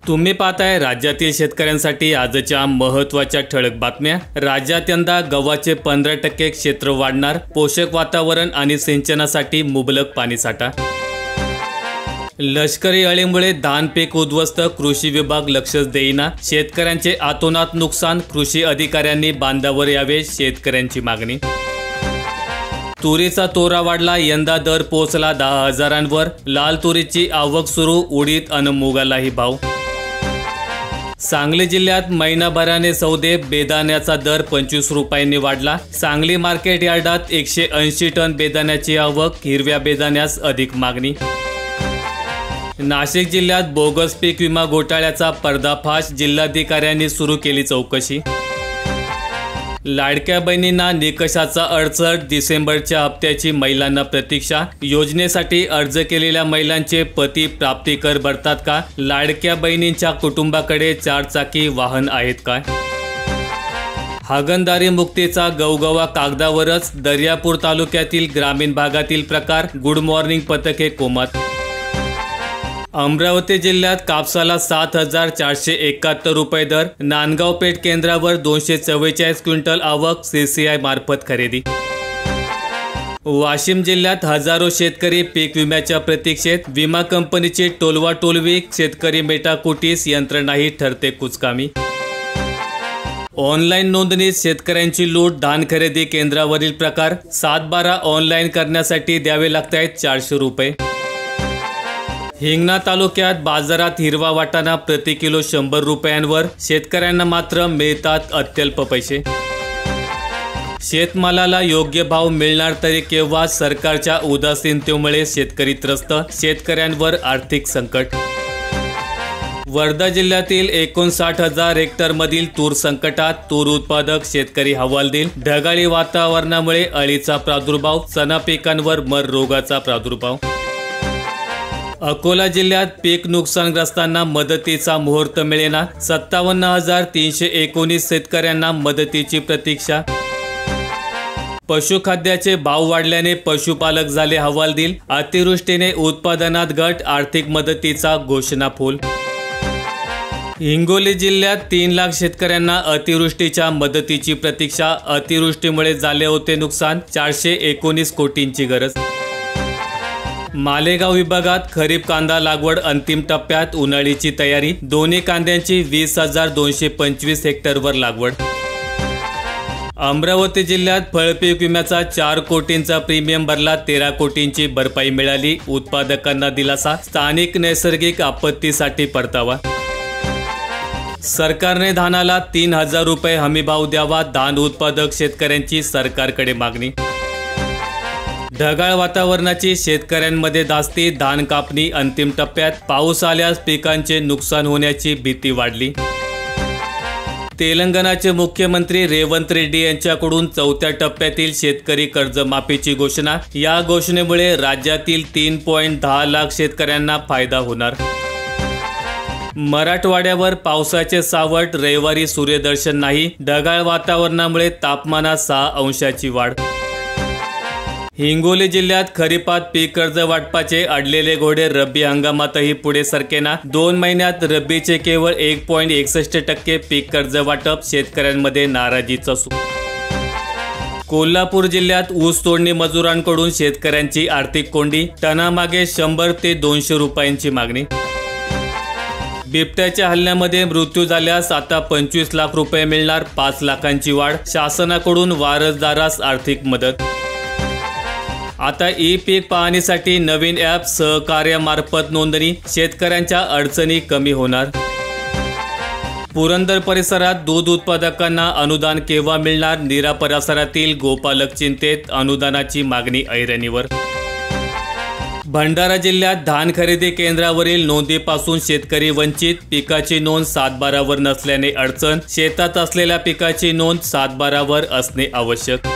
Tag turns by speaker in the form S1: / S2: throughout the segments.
S1: तुम्ही पाहताय राज्यातील शेतकऱ्यांसाठी आजच्या महत्त्वाच्या ठळक बातम्या। राज्यात यंदा गव्हाचे 15% क्षेत्र वाढणार, पोषक वातावरण आणि सिंचनासाठी मुबलक पाणीसाठा। लष्करी अळीमुळे धान पीक उद्ध्वस्त, कृषी विभाग लक्षच देईना, शेतकऱ्यांचे अतोनात नुकसान, कृषी अधिकाऱ्यांनी बांधावर यावे, शेतकऱ्यांची मागणी। तुरीचा तोरा वाढला, यंदा दर पोहोचला 10,000वर, लाल तुरीची आवक सुरू, उडीद अन मुगालाही भाव। सांगली जिल्ह्यात महिनाभराने सौदे, बेदाण्याचा दर 25 रुपयांनी वाढला, सांगली मार्केट यार्डात 180 टन बेदाण्याची आवक, हिरव्या बेदाण्यास अधिक मागणी। नाशिक जिल्ह्यात बोगस पीक विमा घोटाळ्याचा पर्दाफाश, जिल्हाधिकाऱ्यांनी सुरू केली चौकशी। लाडक्या बहिणींना निकषाचा अडचण, डिसेंबरच्या हप्त्याची महिलांना प्रतीक्षा, योजनेसाठी अर्ज केलेल्या महिलांचे पती प्राप्ती कर भरतात का? लाडक्या बहिणींच्या कुटुंबाकडे 4 चाकी वाहन आहेत का? हागणदारी मुक्तीचा गवगवा कागदावरच, दर्यापूर तालुक्यातील ग्रामीण भागातील प्रकार, गुड मॉर्निंग पथके कोमात। अमरावती जिल्ह्यात कापसाला 7,471 रुपये दर, नांदगाव पेठ केंद्रावर 244 क्विंटल आवक, CCI मार्फत खरेदी। वाशिम जिल्ह्यात हजारो शेतकरी पीक विम्याच्या प्रतीक्षेत, विमा कंपनीची टोलवाटोलवी, शेतकरी मेटाकुटीस, यंत्रणाही ठरते कुचकामी। ऑनलाईन नोंदणी, शेतकऱ्यांची लूट, धान खरेदी केंद्रावरील प्रकार, 7/12 ऑनलाईन करण्यासाठी द्यावे लागतायत 400 रुपये। हिंगणा तालुक्यात बाजारात हिरवा वाटाणा प्रति किलो 100 रुपयांवर, शेतकऱ्यांना मात्र मिळतात अत्यल्प पैसे। शेतमालाला योग्य भाव मिळणार तरी केव्हा? सरकारच्या उदासीनतेमुळे शेतकरी त्रस्त, शेतकऱ्यांवर आर्थिक संकट। वर्धा जिल्ह्यातील 59,000 हेक्टरमधील तूर संकटात, तूर उत्पादक शेतकरी हवालदिल, ढगाळी वातावरणामुळे अळीचा प्रादुर्भाव, चणा पिकांवर मर रोगाचा प्रादुर्भाव। अकोला जिल्ह्यात पीक नुकसानग्रस्तांना मदतीचा मुहूर्त मिळेना, 57,319 शेतकऱ्यांना मदतीची प्रतीक्षा। पशुखाद्याचे भाव वाढल्याने पशुपालक झाले हवालदिल, अतिवृष्टीने उत्पादनात घट, आर्थिक मदतीचा घोषणाफूल। हिंगोली जिल्ह्यात 3 लाख शेतकऱ्यांना अतिवृष्टीच्या मदतीची प्रतीक्षा, अतिवृष्टीमुळे झाले होते नुकसान, 419 कोटींची गरज। मालेगाव विभागात खरीप कांदा लागवड अंतिम टप्प्यात, उन्हाळीची तयारी, दोन्ही कांद्यांची 20,225 हेक्टरवर लागवड। अमरावती जिल्ह्यात फळपीक विम्याचा 4 कोटींचा प्रीमियम भरला, 13 कोटींची भरपाई मिळाली, उत्पादकांना दिलासा, स्थानिक नैसर्गिक आपत्तीसाठी परतावा। सरकारने धानाला 3,000 रुपये हमीभाव द्यावा, धान उत्पादक शेतकऱ्यांची सरकारकडे मागणी। ढगाळ वातावरणाची शेतकऱ्यांमध्ये धास्ती, धान कापणी अंतिम टप्प्यात, पाऊस आल्यास पिकांचे नुकसान होण्याची भीती वाढली। तेलंगणाचे मुख्यमंत्री रेवंत रेड्डी यांच्याकडून 4थ्या टप्प्यातील शेतकरी कर्जमाफीची घोषणा, या घोषणेमुळे राज्यातील 3.10 लाख शेतकऱ्यांना फायदा होणार। मराठवाड्यावर पावसाचे सावट, रविवारी सूर्यदर्शन नाही, ढगाळ वातावरणामुळे तापमानात 6 अंशाची वाढ। हिंगोली जिल्ह्यात खरीपात पीक कर्ज वाटपाचे अडलेले घोडे रब्बी हंगामातही पुढे सरकेना, 2 महिन्यात रब्बीचे केवळ 1.61% पीक कर्ज वाटप, शेतकऱ्यांमध्ये नाराजीचा सूर। कोल्हापूर जिल्ह्यात ऊस तोडणी मजुरांकडून शेतकऱ्यांची आर्थिक कोंडी, टनामागे 100 ते 200 रुपयांची मागणी। बिबट्याच्या हल्ल्यामध्ये मृत्यू झाल्यास आता 25 लाख रुपये मिळणार, 5 लाखांची वाढ, शासनाकडून वारसदारास आर्थिक मदत। आता ई-पीक पाहणीसाठी नवीन ॲप, सहकार्यामार्फत नोंदणी, शेतकऱ्यांच्या अडचणी कमी होणार। पुरंदर परिसरात दूध उत्पादकांना अनुदान केव्हा मिळणार? नीरा परिसरातील गोपालक चिंतेत, अनुदानाची मागणी ऐरणीवर। भंडारा जिल्ह्यात धान खरेदी केंद्रावरील नोंदीपासून शेतकरी वंचित, पिकाची नोंद 7/12वर नसल्याने अडचण, शेतात असलेल्या पिकाची नोंद 7/12वर असणे आवश्यक।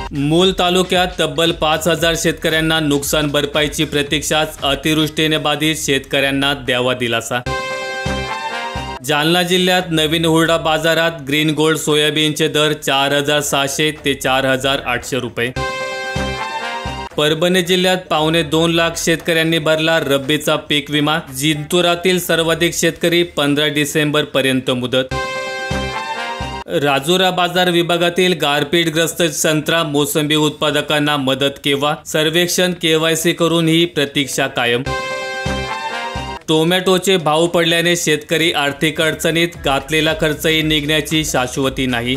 S1: मूल तालुक्यात तब्बल 5,000 शेतकऱ्यांना नुकसान भरपाईची प्रतीक्षाच, अतिवृष्टीने बाधित शेतकऱ्यांना द्यावा दिलासा। जालना जिल्ह्यात नवीन हुरडा बाजारात ग्रीन गोल्ड सोयाबीनचे दर 4,600 ते 4,800 रुपये। परभणी जिल्ह्यात 2.25 लाख शेतकऱ्यांनी भरला रब्बीचा पीक विमा. जिंतुरातील सर्वाधिक शेतकरी 15 डिसेंबर पर्यंत मुदत. राजुरा बाजार विभागातील गारपीटग्रस्त संत्रा मोसंबी उत्पादकांना मदत केव्हा? सर्वेक्षण KYC करून ही प्रतीक्षा कायम. टोमॅटोचे भाव पडल्याने शेतकरी आर्थिक अडचणीत. घातलेला खर्चही निघण्याची शाश्वती नाही.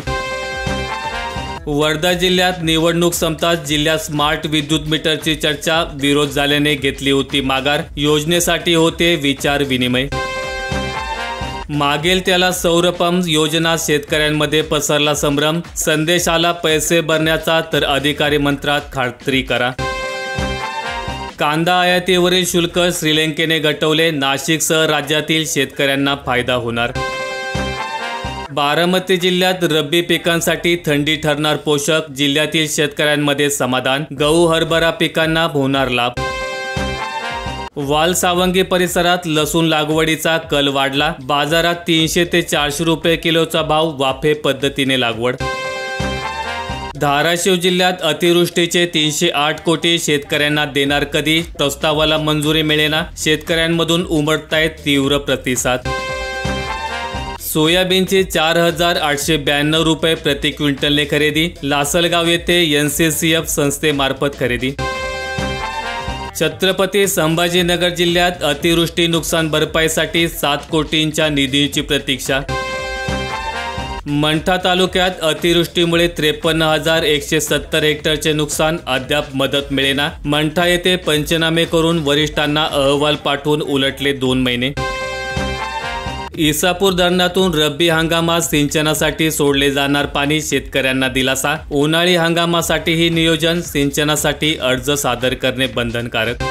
S1: वर्धा जिल्ह्यात निवडणूक संपताच जिल्ह्यात स्मार्ट विद्युत मीटरची चर्चा. विरोध झाल्याने घेतली होती माघार. योजनेसाठी होते विचार विनिमय. मागेल त्याला सौर पंप योजना. शेतकऱ्यांमध्ये पसरला संभ्रम. संदेश आला पैसे भरण्याचा तर अधिकारी मंत्रात खात्री करा. कांदा आयातीवरील शुल्क श्रीलंकेने घटवले. नाशिकसह राज्यातील शेतकऱ्यांना फायदा होणार. बारामती जिल्ह्यात रब्बी पिकांसाठी थंडी ठरणार पोषक. जिल्ह्यातील शेतकऱ्यांमध्ये समाधान. गहू हरभरा पिकांना होणार लाभ. वालसावंगी परिसरात लसूण लागवडीचा कल वाढला. बाजारात 300 ते 400 रुपये किलोचा भाव. वाफे पद्धतीने लागवड. धाराशिव जिल्ह्यात अतिवृष्टीचे 308 कोटी. शेतकऱ्यांना देणार कधी? प्रस्तावाला मंजुरी मिळेना. शेतकऱ्यांमधून उमटतायत तीव्र प्रतिसाद. सोयाबीनची 4,892 रुपये प्रति क्विंटलने खरेदी. लासलगाव येथे NCCF संस्थेमार्फत खरेदी. छत्रपती संभाजीनगर जिल्ह्यात अतिवृष्टी नुकसान भरपाईसाठी 7 कोटींच्या निधीची प्रतीक्षा. मंठा तालुक्यात अतिवृष्टीमुळे 53,170 हेक्टरचे नुकसान. अद्याप मदत मिळेना. मंठा येथे पंचनामे करून वरिष्ठांना अहवाल पाठवून उलटले 2 महिने. इसापूर धरणातून रब्बी हंगामात सिंचनासाठी सोडले जाणार पाणी. शेतकऱ्यांना दिलासा. उन्हाळी हंगामासाठीही नियोजन. सिंचनासाठी अर्ज सादर करणे बंधनकारक.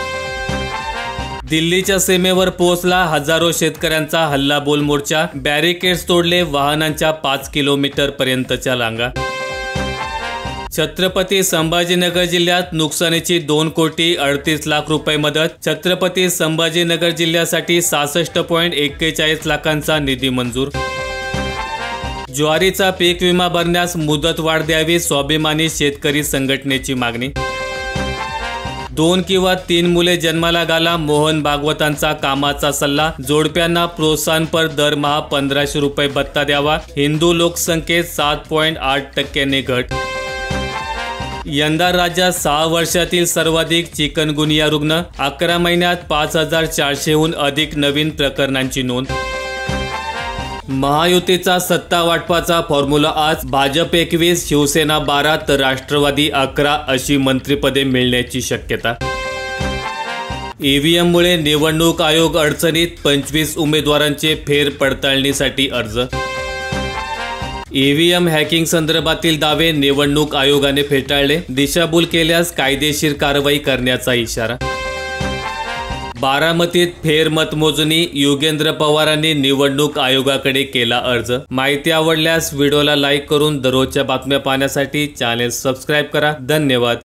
S1: दिल्लीच्या सीमेवर पोहोचला हजारो शेतकऱ्यांचा हल्लाबोल मोर्चा. बॅरिकेड्स तोडले. वाहनांच्या 5 किलोमीटर पर्यंतच्या रांगा. छत्रपती संभाजीनगर जिल्ह्यात नुकसानीची 2 कोटी 38 लाख रुपये मदत. छत्रपती संभाजीनगर जिल्ह्यासाठी 66.41 लाखांचा निधी मंजूर. ज्वारीचा पीक विमा भरण्यास मुदतवाढ द्यावी. स्वाभिमानी शेतकरी संघटनेची मागणी. 2 किंवा 3 मुले जन्माला घाला. मोहन भागवतांचा कामाचा सल्ला. जोडप्यांना प्रोत्साहनपर दरमहा 1500 रुपये भत्ता द्यावा. हिंदू लोकसंख्येत 7.8% घट. यंदा राज्यात 6 वर्षातील सर्वाधिक चिकनगुनिया रुग्ण. 11 महिन्यात 5,400हून अधिक नवीन प्रकरणांची नोंद. महायुतीचा सत्ता वाटपाचा फॉर्म्युला आज. भाजप 21, शिवसेना 12 तर राष्ट्रवादी 11 अशी मंत्रिपदे मिळण्याची शक्यता. EVMमुळे निवडणूक आयोग अडचणीत. 25 उमेदवारांचे फेर पडताळणीसाठी अर्ज. EVM हॅकिंग संदर्भातील दावे निवडणूक आयोगाने फेटाळले. दिशाभूल केल्यास कायदेशीर कारवाई करण्याचा इशारा. बारामतीत फेर मतमोजणी. योगेंद्र पवारांनी निवडणूक आयोगाकडे केला अर्ज. माहिती आवडल्यास व्हिडिओला लाईक करून दररोजच्या बातम्या पाहण्यासाठी चॅनेल सबस्क्राईब करा. धन्यवाद.